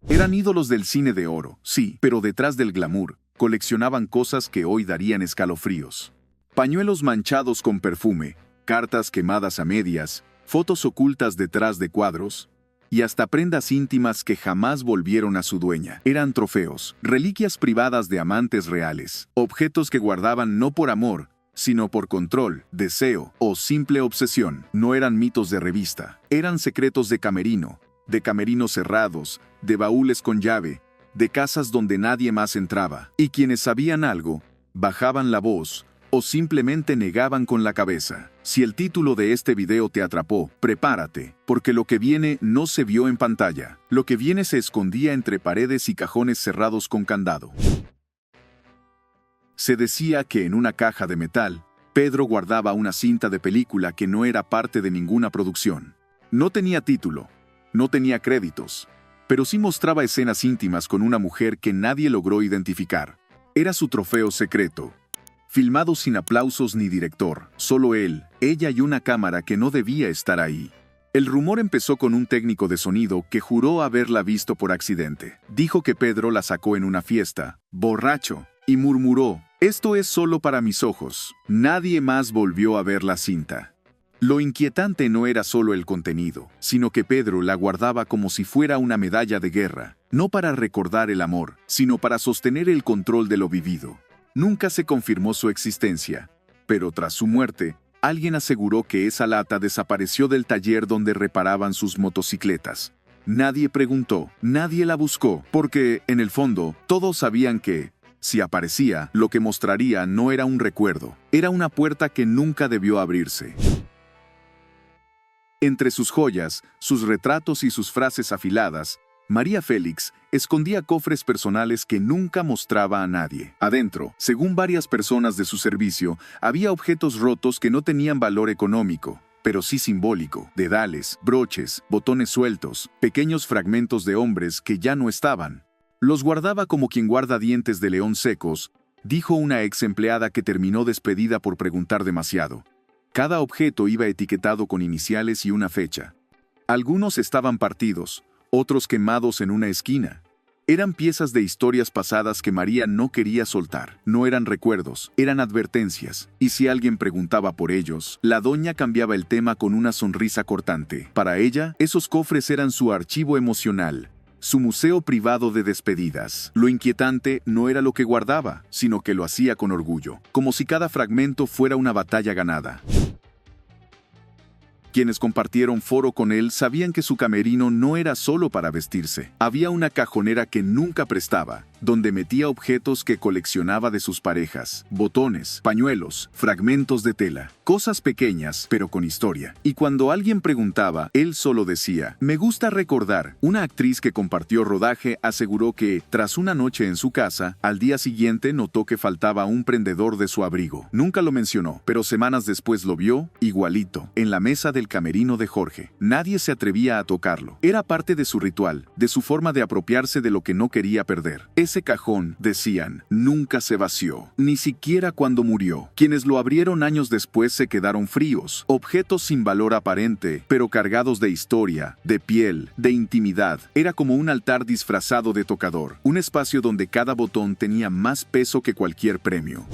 Eran ídolos del cine de oro, sí, pero detrás del glamour, coleccionaban cosas que hoy darían escalofríos. Pañuelos manchados con perfume, cartas quemadas a medias, fotos ocultas detrás de cuadros, y hasta prendas íntimas que jamás volvieron a su dueña. Eran trofeos, reliquias privadas de amantes reales, objetos que guardaban no por amor, sino por control, deseo o simple obsesión. No eran mitos de revista, eran secretos de camerinos cerrados, de baúles con llave, de casas donde nadie más entraba. Y quienes sabían algo, bajaban la voz o simplemente negaban con la cabeza. Si el título de este video te atrapó, prepárate, porque lo que viene no se vio en pantalla. Lo que viene se escondía entre paredes y cajones cerrados con candado. Se decía que en una caja de metal, Pedro guardaba una cinta de película que no era parte de ninguna producción. No tenía título, no tenía créditos, pero sí mostraba escenas íntimas con una mujer que nadie logró identificar. Era su trofeo secreto. Filmado sin aplausos ni director, solo él, ella y una cámara que no debía estar ahí. El rumor empezó con un técnico de sonido que juró haberla visto por accidente. Dijo que Pedro la sacó en una fiesta, borracho, y murmuró: «Esto es solo para mis ojos». Nadie más volvió a ver la cinta. Lo inquietante no era solo el contenido, sino que Pedro la guardaba como si fuera una medalla de guerra, no para recordar el amor, sino para sostener el control de lo vivido. Nunca se confirmó su existencia, pero tras su muerte, alguien aseguró que esa lata desapareció del taller donde reparaban sus motocicletas. Nadie preguntó, nadie la buscó, porque, en el fondo, todos sabían que, si aparecía, lo que mostraría no era un recuerdo, era una puerta que nunca debió abrirse. Entre sus joyas, sus retratos y sus frases afiladas, María Félix escondía cofres personales que nunca mostraba a nadie. Adentro, según varias personas de su servicio, había objetos rotos que no tenían valor económico, pero sí simbólico: dedales, broches, botones sueltos, pequeños fragmentos de hombres que ya no estaban. Los guardaba como quien guarda dientes de león secos, dijo una ex empleada que terminó despedida por preguntar demasiado. Cada objeto iba etiquetado con iniciales y una fecha. Algunos estaban partidos, otros quemados en una esquina. Eran piezas de historias pasadas que María no quería soltar. No eran recuerdos, eran advertencias. Y si alguien preguntaba por ellos, la doña cambiaba el tema con una sonrisa cortante. Para ella, esos cofres eran su archivo emocional, su museo privado de despedidas. Lo inquietante no era lo que guardaba, sino que lo hacía con orgullo, como si cada fragmento fuera una batalla ganada. Quienes compartieron foro con él sabían que su camerino no era solo para vestirse. Había una cajonera que nunca prestaba, donde metía objetos que coleccionaba de sus parejas: botones, pañuelos, fragmentos de tela, cosas pequeñas, pero con historia. Y cuando alguien preguntaba, él solo decía: «Me gusta recordar». Una actriz que compartió rodaje aseguró que, tras una noche en su casa, al día siguiente notó que faltaba un prendedor de su abrigo. Nunca lo mencionó, pero semanas después lo vio, igualito, en la mesa del camerino de Jorge. Nadie se atrevía a tocarlo. Era parte de su ritual, de su forma de apropiarse de lo que no quería perder. Ese cajón, decían, nunca se vació, ni siquiera cuando murió. Quienes lo abrieron años después se quedaron fríos, objetos sin valor aparente, pero cargados de historia, de piel, de intimidad. Era como un altar disfrazado de tocador, un espacio donde cada botón tenía más peso que cualquier premio.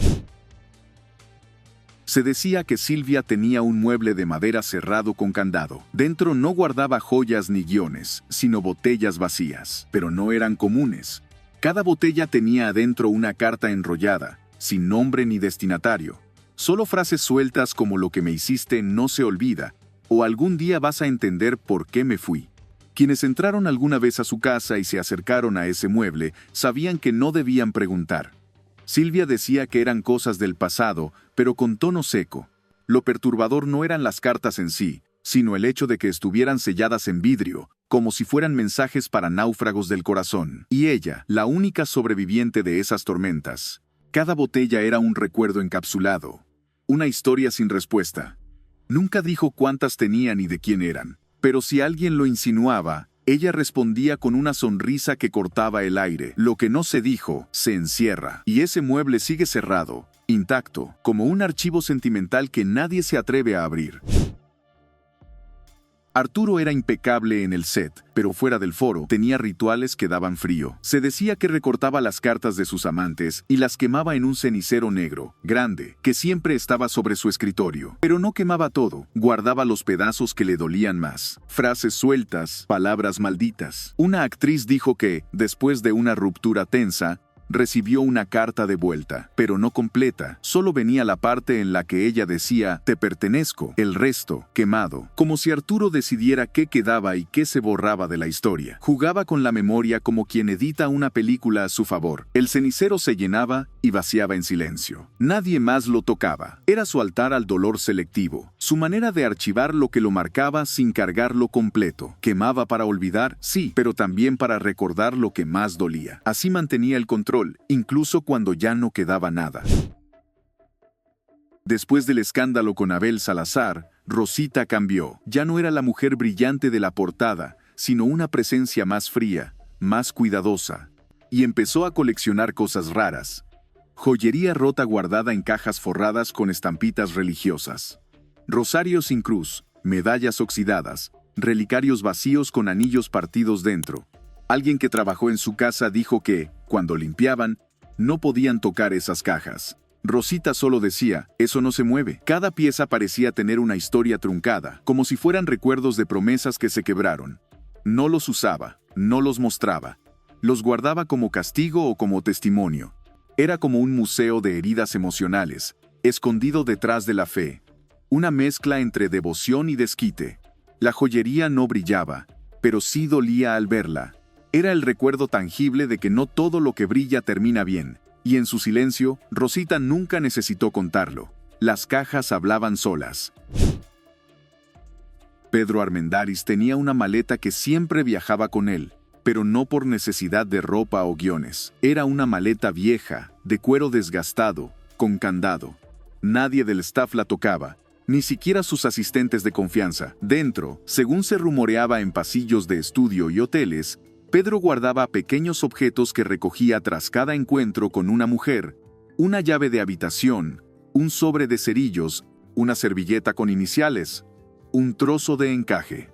Se decía que Silvia tenía un mueble de madera cerrado con candado. Dentro no guardaba joyas ni guiones, sino botellas vacías, pero no eran comunes. Cada botella tenía adentro una carta enrollada, sin nombre ni destinatario. Solo frases sueltas como «lo que me hiciste no se olvida» o «algún día vas a entender por qué me fui». Quienes entraron alguna vez a su casa y se acercaron a ese mueble sabían que no debían preguntar. Silvia decía que eran cosas del pasado, pero con tono seco. Lo perturbador no eran las cartas en sí, sino el hecho de que estuvieran selladas en vidrio, como si fueran mensajes para náufragos del corazón. Y ella, la única sobreviviente de esas tormentas. Cada botella era un recuerdo encapsulado, una historia sin respuesta. Nunca dijo cuántas tenía ni de quién eran, pero si alguien lo insinuaba, ella respondía con una sonrisa que cortaba el aire. Lo que no se dijo, se encierra. Y ese mueble sigue cerrado, intacto, como un archivo sentimental que nadie se atreve a abrir. Arturo era impecable en el set, pero fuera del foro tenía rituales que daban frío. Se decía que recortaba las cartas de sus amantes y las quemaba en un cenicero negro, grande, que siempre estaba sobre su escritorio. Pero no quemaba todo, guardaba los pedazos que le dolían más. Frases sueltas, palabras malditas. Una actriz dijo que, después de una ruptura tensa, recibió una carta de vuelta, pero no completa. Solo venía la parte en la que ella decía, te pertenezco, el resto, quemado. Como si Arturo decidiera qué quedaba y qué se borraba de la historia. Jugaba con la memoria como quien edita una película a su favor. El cenicero se llenaba y vaciaba en silencio. Nadie más lo tocaba. Era su altar al dolor selectivo. Su manera de archivar lo que lo marcaba sin cargarlo completo. Quemaba para olvidar, sí, pero también para recordar lo que más dolía. Así mantenía el control, incluso cuando ya no quedaba nada. Después del escándalo con Abel Salazar, Rosita cambió. Ya no era la mujer brillante de la portada, sino una presencia más fría, más cuidadosa. Y empezó a coleccionar cosas raras. Joyería rota guardada en cajas forradas con estampitas religiosas. Rosarios sin cruz, medallas oxidadas, relicarios vacíos con anillos partidos dentro. Alguien que trabajó en su casa dijo que, cuando limpiaban, no podían tocar esas cajas. Rosita solo decía, eso no se mueve. Cada pieza parecía tener una historia truncada, como si fueran recuerdos de promesas que se quebraron. No los usaba, no los mostraba. Los guardaba como castigo o como testimonio. Era como un museo de heridas emocionales, escondido detrás de la fe. Una mezcla entre devoción y desquite. La joyería no brillaba, pero sí dolía al verla. Era el recuerdo tangible de que no todo lo que brilla termina bien, y en su silencio, Rosita nunca necesitó contarlo. Las cajas hablaban solas. Pedro Armendáriz tenía una maleta que siempre viajaba con él, pero no por necesidad de ropa o guiones. Era una maleta vieja, de cuero desgastado, con candado. Nadie del staff la tocaba, ni siquiera sus asistentes de confianza. Dentro, según se rumoreaba en pasillos de estudio y hoteles, Pedro guardaba pequeños objetos que recogía tras cada encuentro con una mujer, una llave de habitación, un sobre de cerillos, una servilleta con iniciales, un trozo de encaje.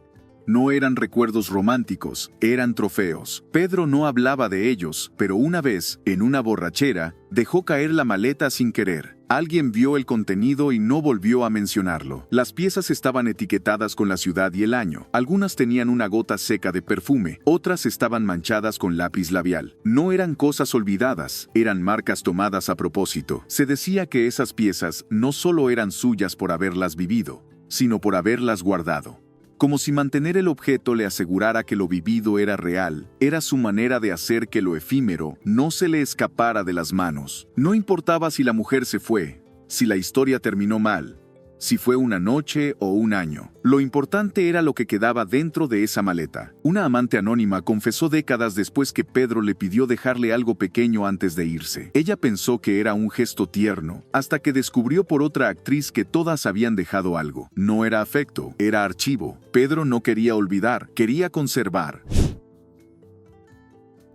No eran recuerdos románticos, eran trofeos. Pedro no hablaba de ellos, pero una vez, en una borrachera, dejó caer la maleta sin querer. Alguien vio el contenido y no volvió a mencionarlo. Las piezas estaban etiquetadas con la ciudad y el año. Algunas tenían una gota seca de perfume, otras estaban manchadas con lápiz labial. No eran cosas olvidadas, eran marcas tomadas a propósito. Se decía que esas piezas no solo eran suyas por haberlas vivido, sino por haberlas guardado. Como si mantener el objeto le asegurara que lo vivido era real, era su manera de hacer que lo efímero no se le escapara de las manos. No importaba si la mujer se fue, si la historia terminó mal, si fue una noche o un año. Lo importante era lo que quedaba dentro de esa maleta. Una amante anónima confesó décadas después que Pedro le pidió dejarle algo pequeño antes de irse. Ella pensó que era un gesto tierno, hasta que descubrió por otra actriz que todas habían dejado algo. No era afecto, era archivo. Pedro no quería olvidar, quería conservar.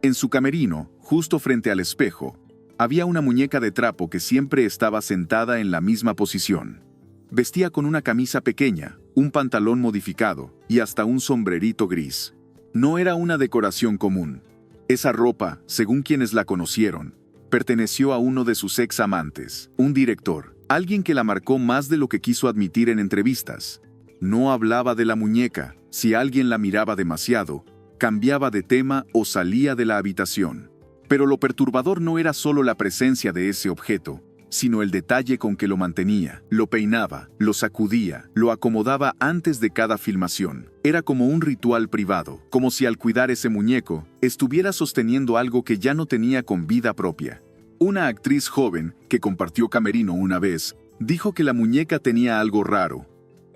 En su camerino, justo frente al espejo, había una muñeca de trapo que siempre estaba sentada en la misma posición. Vestía con una camisa pequeña, un pantalón modificado y hasta un sombrerito gris. No era una decoración común. Esa ropa, según quienes la conocieron, perteneció a uno de sus ex amantes, un director, alguien que la marcó más de lo que quiso admitir en entrevistas. No hablaba de la muñeca. Si alguien la miraba demasiado, cambiaba de tema o salía de la habitación. Pero lo perturbador no era solo la presencia de ese objeto, sino el detalle con que lo mantenía. Lo peinaba, lo sacudía, lo acomodaba antes de cada filmación. Era como un ritual privado, como si al cuidar ese muñeco, estuviera sosteniendo algo que ya no tenía con vida propia. Una actriz joven, que compartió camerino una vez, dijo que la muñeca tenía algo raro.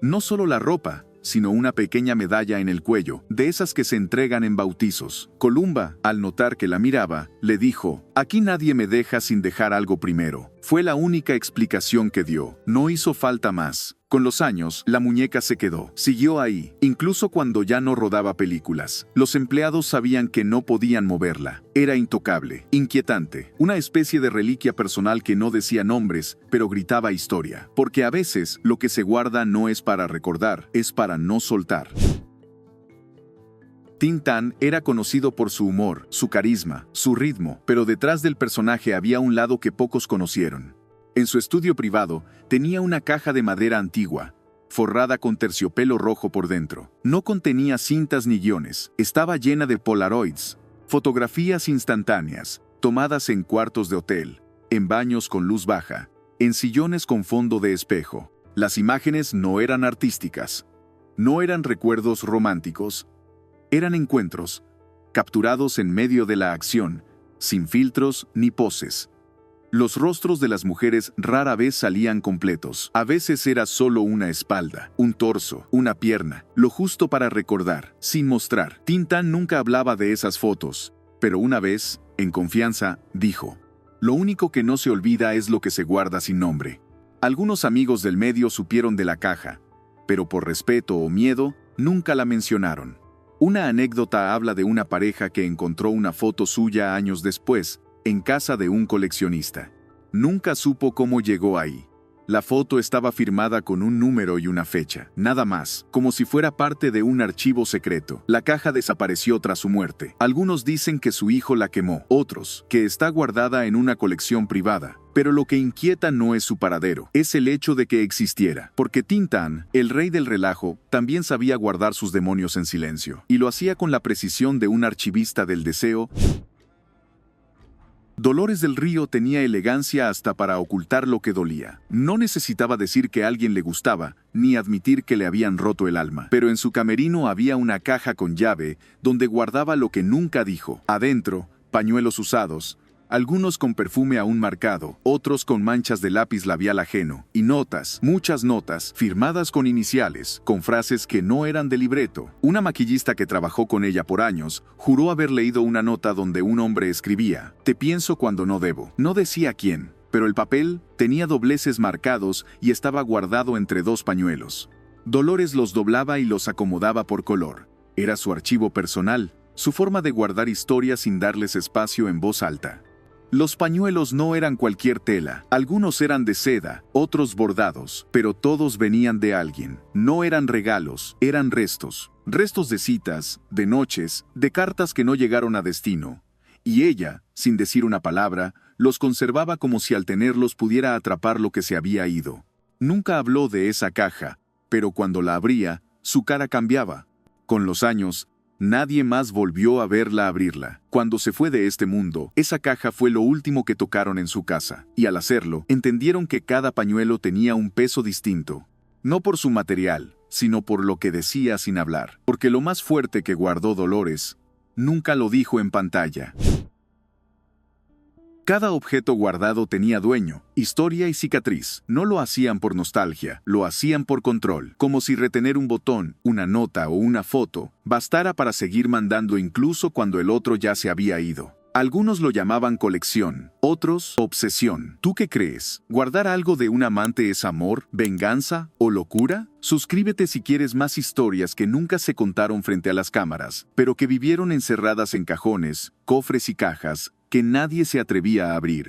No solo la ropa, sino una pequeña medalla en el cuello, de esas que se entregan en bautizos. Columba, al notar que la miraba, le dijo, «Aquí nadie me deja sin dejar algo primero». Fue la única explicación que dio. No hizo falta más. Con los años, la muñeca se quedó. Siguió ahí, incluso cuando ya no rodaba películas. Los empleados sabían que no podían moverla. Era intocable, inquietante, una especie de reliquia personal que no decía nombres, pero gritaba historia. Porque a veces, lo que se guarda no es para recordar, es para no soltar. Tin Tan era conocido por su humor, su carisma, su ritmo, pero detrás del personaje había un lado que pocos conocieron. En su estudio privado tenía una caja de madera antigua, forrada con terciopelo rojo por dentro. No contenía cintas ni guiones, estaba llena de polaroids, fotografías instantáneas, tomadas en cuartos de hotel, en baños con luz baja, en sillones con fondo de espejo. Las imágenes no eran artísticas, no eran recuerdos románticos, eran encuentros, capturados en medio de la acción, sin filtros ni poses. Los rostros de las mujeres rara vez salían completos. A veces era solo una espalda, un torso, una pierna, lo justo para recordar, sin mostrar. Tin Tan nunca hablaba de esas fotos, pero una vez, en confianza, dijo: "Lo único que no se olvida es lo que se guarda sin nombre". Algunos amigos del medio supieron de la caja, pero por respeto o miedo, nunca la mencionaron. Una anécdota habla de una pareja que encontró una foto suya años después, en casa de un coleccionista. Nunca supo cómo llegó ahí. La foto estaba firmada con un número y una fecha, nada más, como si fuera parte de un archivo secreto. La caja desapareció tras su muerte. Algunos dicen que su hijo la quemó, otros, que está guardada en una colección privada. Pero lo que inquieta no es su paradero, es el hecho de que existiera. Porque Tin Tan, el rey del relajo, también sabía guardar sus demonios en silencio. Y lo hacía con la precisión de un archivista del deseo. Dolores del Río tenía elegancia hasta para ocultar lo que dolía. No necesitaba decir que a alguien le gustaba, ni admitir que le habían roto el alma. Pero en su camerino había una caja con llave, donde guardaba lo que nunca dijo. Adentro, pañuelos usados, algunos con perfume aún marcado, otros con manchas de lápiz labial ajeno, y notas, muchas notas, firmadas con iniciales, con frases que no eran de libreto. Una maquillista que trabajó con ella por años, juró haber leído una nota donde un hombre escribía: "Te pienso cuando no debo". No decía quién, pero el papel tenía dobleces marcados y estaba guardado entre dos pañuelos. Dolores los doblaba y los acomodaba por color. Era su archivo personal, su forma de guardar historias sin darles espacio en voz alta. Los pañuelos no eran cualquier tela, algunos eran de seda, otros bordados, pero todos venían de alguien. No eran regalos, eran restos. Restos de citas, de noches, de cartas que no llegaron a destino. Y ella, sin decir una palabra, los conservaba como si al tenerlos pudiera atrapar lo que se había ido. Nunca habló de esa caja, pero cuando la abría, su cara cambiaba. Con los años, nadie más volvió a verla abrirla. Cuando se fue de este mundo, esa caja fue lo último que tocaron en su casa, y al hacerlo, entendieron que cada pañuelo tenía un peso distinto. No por su material, sino por lo que decía sin hablar. Porque lo más fuerte que guardó Dolores, nunca lo dijo en pantalla. Cada objeto guardado tenía dueño, historia y cicatriz. No lo hacían por nostalgia, lo hacían por control, como si retener un botón, una nota o una foto bastara para seguir mandando incluso cuando el otro ya se había ido. Algunos lo llamaban colección, otros obsesión. ¿Tú qué crees? ¿Guardar algo de un amante es amor, venganza o locura? Suscríbete si quieres más historias que nunca se contaron frente a las cámaras, pero que vivieron encerradas en cajones, cofres y cajas que nadie se atrevía a abrir.